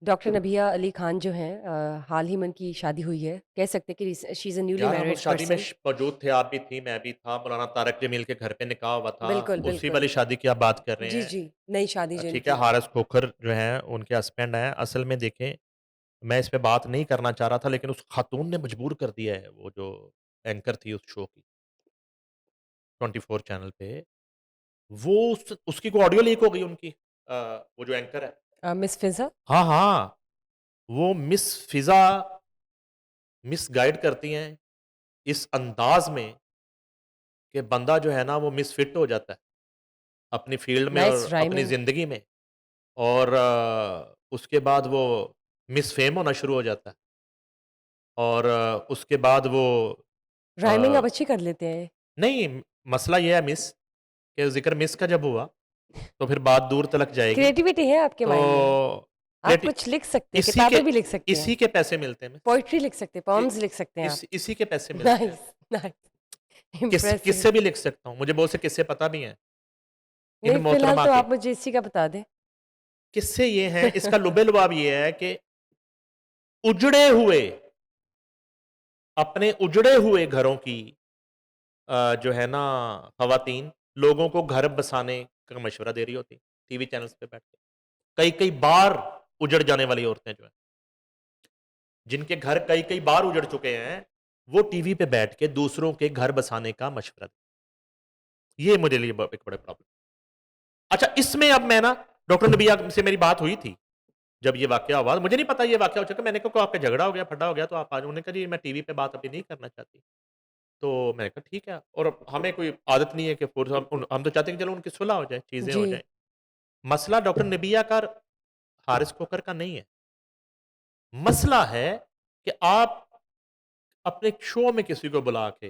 Doctor नबिया अली खान जो हैं हाल ही में उनकी शादी हुई है। कह सकते हैं कि शी इज़ अ न्यूली यार हम उस मैरिड शादी में पर्सन। मौजूद थे, आप भी थी, मैं भी था, मौलाना तारक जमील के घर पे निकाह हुआ था, बिल्कुल, उसी बिल्कुल। वाली शादी की आप बात कर रहे जी, हैं। जी। नई शादी जो ठीक है, इनकी। हारिस खोखर जो हैं, उनके हस्बैंड हैं। असल में देखें, मैं इस पे बात नहीं करना चाह रहा था, लेकिन उस खातून ने मजबूर कर दिया है, वो जो एंकर थी उस शो की, 24 चैनल पे, वो उसकी कोई ऑडियो लीक हो गई उनकी, वो जो एंकर है। मिस फ़िज़ा? हाँ, हाँ, वो मिस फ़िज़ा मिसगाइड करती हैं इस अंदाज़ में कि बंदा जो है ना, वो मिसफिट हो जाता है, अपनी फ़ील्ड में नाइस और अपनी राइमिंग। ज़िंदगी में। और उसके बाद वो मिसफ़ेम होना शुरू हो जाता है और उसके बाद वो राइमिंग अ, आप अच्छी कर लेते हैं। नहीं, मसला ये है मिस कि ज़िक्र मिस का जब हुआ, तो फिर बात दूर तलक जाएगी। क्रिएटिविटी है आपके माइंड में। तो आप क्रिएटि कुछ लिख सकते हैं, इसी के किताबें भी लिख सकते हैं, इसी के पैसे मिलते हैं मिस। पोएट्री लिख सकते हैं, इ पोएम्स लिख सकते हैं आप। इसी के पैसे मिलते हैं। Nice, nice, impressive. किस्से भी लिख सकता हूँ, मुझे बहुत से किस्से पता भी हैं। इन नहीं, फिलहाल मोहतरमा तो के। आप मुझे इसी का बता दें। किस्से ये हैं, इसका लुबे-लुबाब ये है कि उजड़े हुए अपने उजड़े हुए घरों की जो है ना ख़वातीन लोगों को घर बसाने का मशवरा दे रही होती, टीवी चैनल्स पे बैठ के। कई-कई बार उजड़ जाने वाली औरतें जो हैं, जिनके घर कई-कई बार उजड़ चुके हैं, वो टीवी पे बैठ के दूसरों के घर बसाने का मशवरा ये मुझे लिए ब एक बड़ा प्रॉब्लम। अच्छा, इसमें अब मैं ना डॉक्टर नबिया से मेरी बात हुई थी, जब ये वाक़या हुआ, मुझे नहीं पता ये वाक़या हो चुका, मैंने कहा, "को आपका झगड़ा हो गया, फटा हो गया तो आप आ जाओ।" उन्होंने कहा, "जी, मैं टीवी पे बात अभी नहीं करना चाहती।" तो मैंने कहा, "ठीक है।" और हमें कोई आदत नहीं है कि फ़ोर्स हम तो चाहते हैं कि चलो उनकी सुलह हो जाए, चीज़ें हो जी। जाएँ। मसला डॉक्टर नबिया का और हारिस खोखर का नहीं है। मसला है कि आप अपने शो में किसी को बुला के,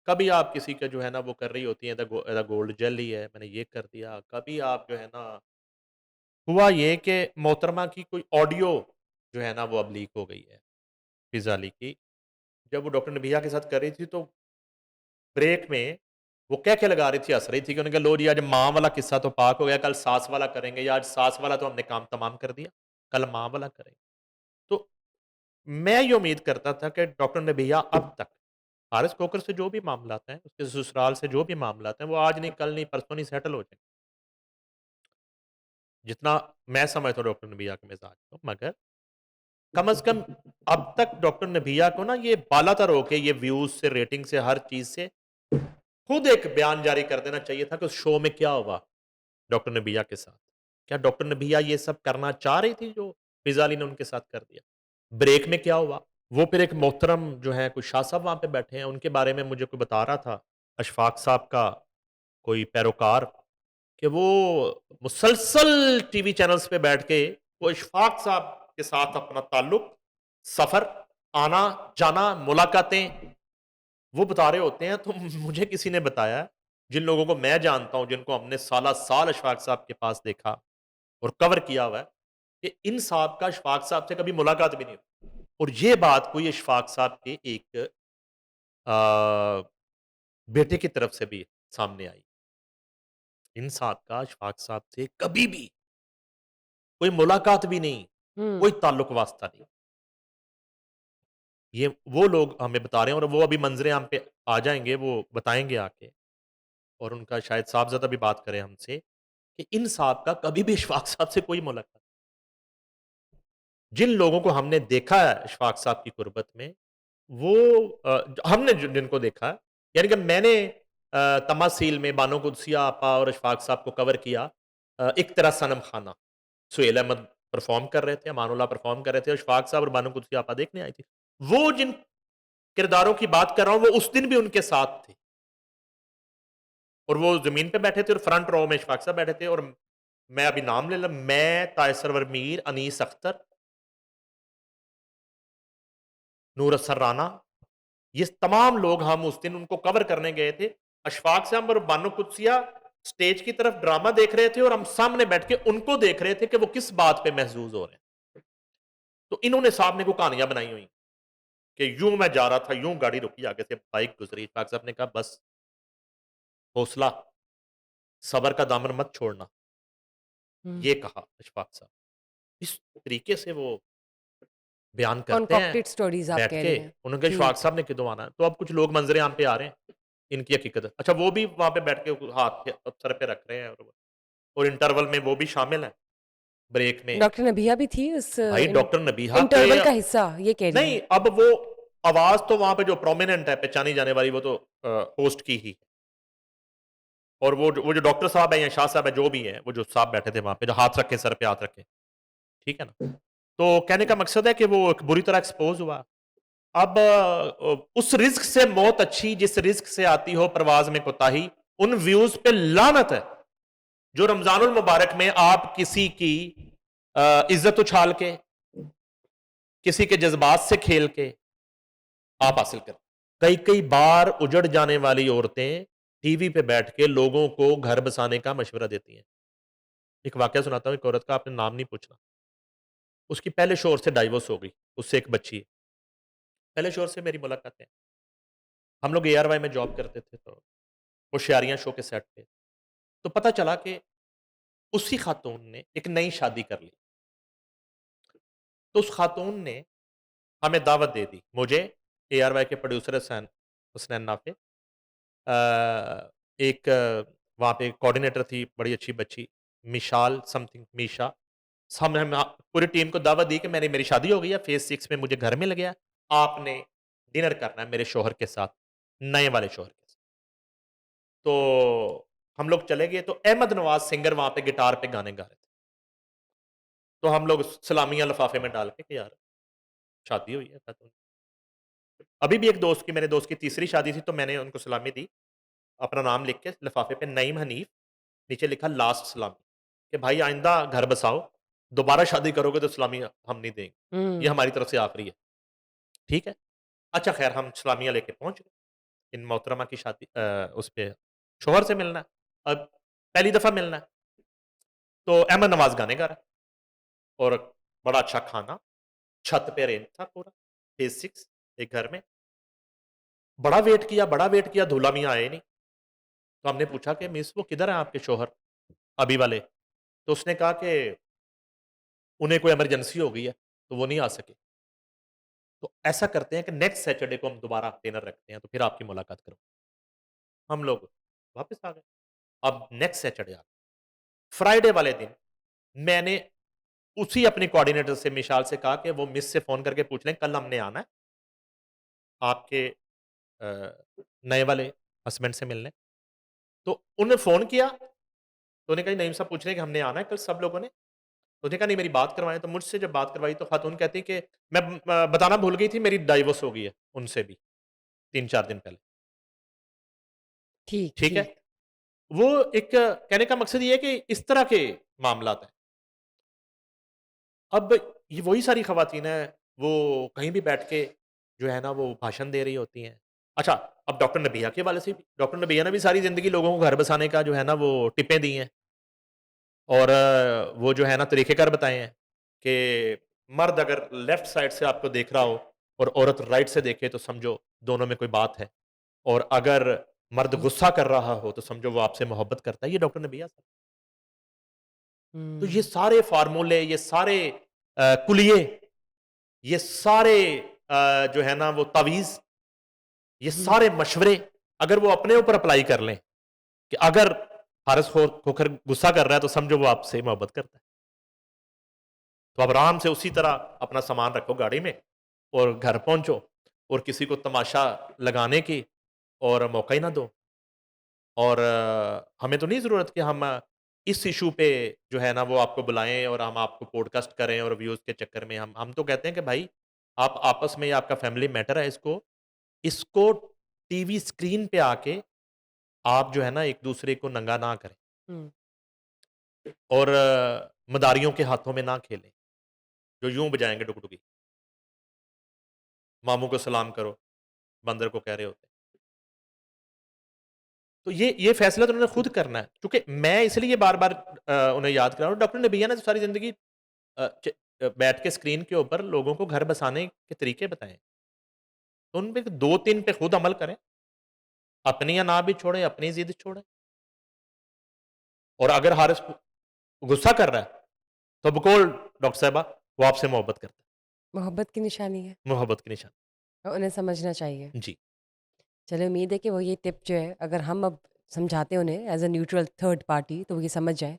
कभी आप किसी का जो है ना वो कर रही होती हैं द गोल्ड जेली है, मैंने ये कर दिया। कभी आप जो है ना हुआ ये कि मोहतरमा की कोई ऑडियो जो है ना वो अब लीक हो गई है, फ़िज़ा अली की। जब वो डॉक्टर नबिया के साथ कर रही थी तो ब्रेक में वो कह-कह लगा रही थी, हँस रही थी कि उन्होंने कहा, लो जी आज माँ वाला किस्सा तो पाक हो गया, कल सास वाला करेंगे या आज सास वाला तो हमने काम तमाम कर दिया, कल माँ वाला करेंगे। तो मैं ये उम्मीद करता था कि डॉक्टर नबिया अब तक हारिस कोकर से जो भी मामलात हैं, उसके ससुराल से जो भी मामलात हैं, वो आज नहीं, कल नहीं, परसों नहीं सेटल हो जाएँगे। जितना मैं समझता हूँ डॉक्टर नबिया के मिज़ाज को, मगर कम से कम अब तक डॉक्टर नबिया को ना ये बालातर होके ये व्यूज़ से, रेटिंग से, हर चीज़ से खुद एक बयान जारी कर देना चाहिए था कि उस शो में क्या हुआ डॉक्टर नबिया के साथ। क्या डॉक्टर नबिया ये सब करना चाह रही थी जो फ़िज़ा अली ने उनके साथ कर दिया? ब्रेक में क्या हुआ? वो फिर एक मोहतरम जो है कोई शाह साहब वहाँ पे बैठे हैं, उनके बारे में मुझे कोई बता रहा था, अशफाक साहब का कोई पैरोकार, कि वो मुसलसल टीवी चैनल्स पे बैठ के वो इशफाक साहब के साथ अपना ताल्लुक, सफ़र, आना-जाना, मुलाकातें वो बता रहे होते हैं। तो मुझे किसी ने बताया, जिन लोगों को मैं जानता हूँ, जिनको हमने साला-साल अशफाक साहब के पास देखा और कवर किया हुआ है, कि इन साहब का अशफाक साहब से कभी मुलाकात भी नहीं हुई। और ये बात कोई अशफाक साहब के एक बेटे की तरफ से भी सामने आई। इन साहब का अशफाक साहब से कभी भी कोई मुलाकात भी नहीं, हुँ। कोई ताल्लुक वास्ता नहीं। ये वो लोग हमें बता रहे हैं और वो अभी मंज़र-ए-आम पे आ जाएँगे, वो बताएँगे आके और उनका शायद साहबज़ादा भी बात करें हमसे, कि इन साहब का कभी भी इशफ़ाक साहब से कोई मुलाकात। जिन लोगों को हमने देखा है इशफ़ाक साहब की कुर्बत में, वो हमने जिनको देखा है, यानी कि मैंने तमासील में बानो कुद्सिया आपा और इशफ़ाक साहब को कवर किया, एक तरह सनम खाना। सुहेल अहमद परफ़ॉर्म कर रहे थे, अमानुल्लाह परफ़ॉर्म कर रहे थे, इशफ़ाक साहब और बानो कुद्सिया आपा देखने आई थी। वो जिन किरदारों की बात कर रहा हूँ, वो उस दिन भी उनके साथ थे और वो ज़मीन पे बैठे थे और फ्रंट रो में इशफ़ाक साहब बैठे थे और मैं अभी नाम ले लूँ, मैं, तायसरवर मीर, अनीस अख्तर, नूर असर राना, ये तमाम लोग हम उस दिन उनको कवर करने गए थे। अशफाक साहब और बानो कुद्सिया स्टेज की तरफ ड्रामा देख रहे थे और हम सामने बैठ के उनको देख रहे थे कि वो किस बात पे महज़ूज़ हो रहे हैं। तो इन्होंने साहब ने को कहानियाँ बनाई हुई कि यूँ मैं जा रहा था, यूँ गाड़ी रुकी, आगे से बाइक गुज़री। इशफाक साहब ने कहा, "बस, हौसला, सब्र का दामन मत छोड़ना।" हुँ। ये कहा इशफाक साहब। इस तरीके से वो बयान करते हैं, कॉन्कॉक्टेड स्टोरीज़ आप बैठ कह के, रहे हैं। उन्होंने कहा इशफाक ठीक। साहब ने क्यों आना है? तो अब कुछ लोग मंज़र-ए-आम पे आ रहे हैं, इनकी हकीकत। अच्छा वो भी वहाँ पे बैठ के हाथ के सर पे रख रहे हैं और इंटरवल में वो भी शामिल हैं, ब्रेक में। डॉक्टर नबिया भी थी उस भाई डॉक्टर नबीहा के इंटरवल का हिस्सा, ये कह रही नहीं, हैं? अब वो आवाज़ तो वहाँ पे जो प्रोमिनेंट है, पहचानी जाने वाली, वो तो होस्ट की ही। और वो जो डॉक्टर साहब हैं या शाह साहब हैं, जो भी हैं, वो जो साहब बैठे थे वहाँ पे, जो हाथ रखे, सर पे हाथ रखे, ठीक है ना? तो कहने का मकसद है कि वो एक बुरी तरह एक्सपोज़ हुआ। अब उस रिस्क से मौत अच्छी जिस रिस्क से आती हो परवाज़ में कोताही, उन व्यूज़ पे लानत है, जो रमज़ानुल मुबारक में आप किसी की इज़्ज़त उछाल के, किसी के जज़्बात से खेल के आप हासिल करें। कई-कई बार उजड़ जाने वाली औरतें टीवी पे बैठ के लोगों को घर बसाने का मशवरा देती हैं। एक वाकया सुनाता हूँ, एक औरत का, आपने नाम नहीं पूछना। उसकी पहले शौहर से डाइवोर्स हो गई, उससे एक बच्ची है। पहले शौहर से मेरी मुलाकातें, हम लोग एआरवाई में जॉब करते थे, तो होशियारियाँ शो के सेट पे। तो पता चला कि उसी खातून ने एक नई शादी कर ली। तो उस खातून ने हमें दावत दे दी, मुझे, एआरवाई के प्रोड्यूसर हसनैन हसनैन नाफे, एक वहाँ पे कोऑर्डिनेटर थी, बड़ी अच्छी बच्ची, मिशाल समथिंग, मीशा। हम पूरी टीम को दावत दी कि मेरी शादी हो गई है, फेज़ 6 में मुझे घर मिल गया, आपने डिनर करना है मेरे शौहर के साथ, नए वाले शौहर के साथ। तो हम लोग चले गए, तो अहमद नवाज़ सिंगर वहाँ पे गिटार पे गाने गा रहे थे। तो हम लोग सलामियाँ लिफ़ाफ़े में डाल के कि यार शादी हुई है खातून। अभी भी एक दोस्त की, मेरे दोस्त की तीसरी शादी थी, तो मैंने उनको सलामी दी, अपना नाम लिख के लिफ़ाफ़े पे, नईम हनीफ, नीचे लिखा लास्ट सलामी, कि भाई आइंदा घर बसाओ, दोबारा शादी करोगे तो सलामी हम नहीं देंगे। ये हुँ। हमारी तरफ से आखिरी है। ठीक है? अच्छा ख़ैर हम सलामियाँ लेके पहुँच गए। इन मोहतरमा की शादी उस पे शौहर से मिलना है। अब पहली दफ़ा मिलना है, तो अहमद नवाज़ गाने गा रहा है और बड़ा अच्छा खाना, छत पे अरेंज था पूरा, फेज़ 6 एक घर में। बड़ा वेट किया, दूल्हा मियाँ आए नहीं। तो हमने पूछा कि मिस वो किधर हैं आपके शौहर, अभी वाले? तो उसने कहा कि उन्हें कोई इमरजेंसी हो गई है, तो वो नहीं आ सके। तो ऐसा करते हैं कि नेक्स्ट सैटरडे को हम दोबारा डिनर रखते हैं, तो फिर आपकी मुलाकात करूँ। हम लोग वापस आ गए। अब नेक्स्ट सैटरडे आ गया। फ्राइडे वाले दिन मैंने उसी अपने कोऑर्डिनेटर से, मिशाल से कहा कि वो मिस से फ़ोन करके पूछ लें, कल हमने आना है आपके अ, नए वाले हस्बैंड से मिलने। तो उन्होंने फ़ोन किया, तो उन्होंने कहा नईम साहब पूछ रहे हैं कि हमने आना है कल सब लोगों ने। तो उसने कहा नहीं मेरी बात करवाएँ, तो मुझसे जब बात करवाई तो खातून कहती कि मैं बताना भूल गई थी, मेरी डाइवोर्स हो गई है उनसे भी 3-4 दिन पहले। ठीक, ठीक है? ठीक। वो एक कहने का मकसद ये है कि इस तरह के मामलात हैं। अब ये वही सारी ख़वातीन हैं, वो कहीं भी बैठ के जो है ना वो भाषण दे रही होती हैं। अच्छा, अब डॉक्टर नबिया के हवाले से भी, डॉक्टर नबिया ने भी सारी ज़िंदगी लोगों को घर बसाने का जो है ना वो टिपें दी हैं और वो जो है ना तरीक़ेकार बताए हैं कि मर्द अगर लेफ्ट साइड से आपको देख रहा हो और औरत राइट से देखे तो समझो दोनों में कोई बात है और अगर मर्द गुस्सा कर रहा हो तो समझो वो आपसे मोहब्बत करता है। ये डॉक्टर नबिया साहब। तो ये हुँ। सारे फ़ॉर्मूले, ये सारे कुलिये, ये सारे जो है ना वो तावीज़, ये हुँ। सारे मशवरे अगर वो अपने ऊपर अप्लाई कर लें कि अगर हारिस खोखर गुस्सा कर रहा है तो समझो वो आपसे मोहब्बत करता है। तो आप आराम से उसी तरह अपना सामान रखो गाड़ी में और घर पहुँचो और किसी को तमाशा लगाने की और मौका ही ना दो। और हमें तो नहीं ज़रूरत कि हम इस इश्यू पे जो है ना वो आपको बुलाएँ और हम आपको पॉडकास्ट करें और व्यूज़ के चक्कर में हम तो कहते हैं कि भाई आप आपस में, ये आपका फैमिली मैटर है, इसको इसको टीवी स्क्रीन पे आके आप जो है ना एक-दूसरे को नंगा ना करें हुँ। और मदारियों के हाथों में ना खेलें, जो यूँ बजाएँगे डुगडुगी। मामू को सलाम करो, बंदर को कह रहे होते हैं। तो ये फैसला तो उन्होंने खुद करना है, क्योंकि मैं इसलिए बार-बार उन्हें याद करा रहा हूँ, डॉक्टर नबिया ने तो सारी ज़िंदगी बैठ के स्क्रीन के ऊपर लोगों को घर बसाने के तरीके बताएँ। तो उन पे 2-3 पे खुद अमल करें, अपनी अना भी छोड़ें, अपनी ज़िद छोड़ें और अगर हारिस गुस्सा कर रहा है, तो बकौल डॉक्टर साहिबा वो आपसे मोहब्बत करता मोहब्बत की निशानी है है, मोहब्बत की निशानी। और उन्हें समझना चाहिए। जी। चलिए उम्मीद है कि वो ये टिप जो है अगर हम अब समझाते हैं उन्हें as a neutral third party तो वो ये समझ जाएँ।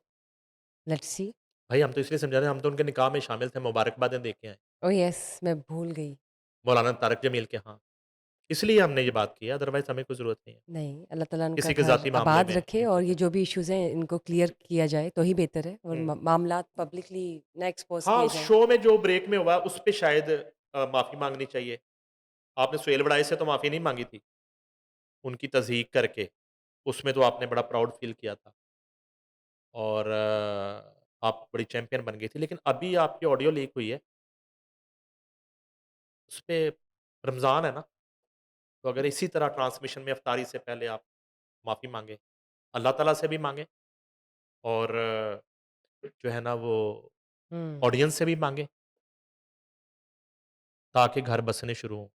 Let's see. भाई हम तो इसलिए समझा रहे हैं, हम तो उनके निकाह में शामिल थे, मुबारकबादें दे के आए। ओह यस मैं भूल गई। मौलाना तारिक जमील के यहाँ। इसलिए हमने ये बात की है, अदरवाइज़ हमें कोई ज़रूरत नहीं है। नहीं, अल्लाह ताला उनका किसी के घर ज़ाती मामले आबाद में रखे और ये इंटरफेयर। जो भी इश्यूज़ हैं इनको क्लियर किया जाए तो ही बेहतर है और हुँ। मामलात पब्लिकली ना एक्सपोज़ हाँ, किए उस जाएँ। शो में जो ब्रेक में हुआ, उस पे शायद माफ़ी माँगनी चाहिए। आपने सुहेल वड़ाई से तो माफ़ी नहीं माँगी थी, उनकी तज़हीक करके। उसमें तो आपने बड़ा प्राउड फ़ील किया था और आप बड़ी चैंपियन बन गई थी। लेकिन अभी आपकी ऑडियो लीक हुई है, उसपे रमज़ान है ना, तो अगर इसी तरह ट्रांसमिशन में इफ्तारी से पहले आप माफ़ी माँगे, अल्लाह ताला से भी माँगे और जो है ना वो हुँ, ऑडियंस से भी माँगे, ताकि घर बसने शुरू हों,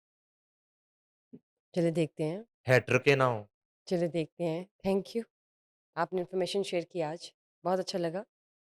चलिए देखते हैं हेटर के ना हों। चलिए देखते हैं। थैंक यू, आपने इन्फॉर्मेशन शेयर की आज, बहुत अच्छा लगा।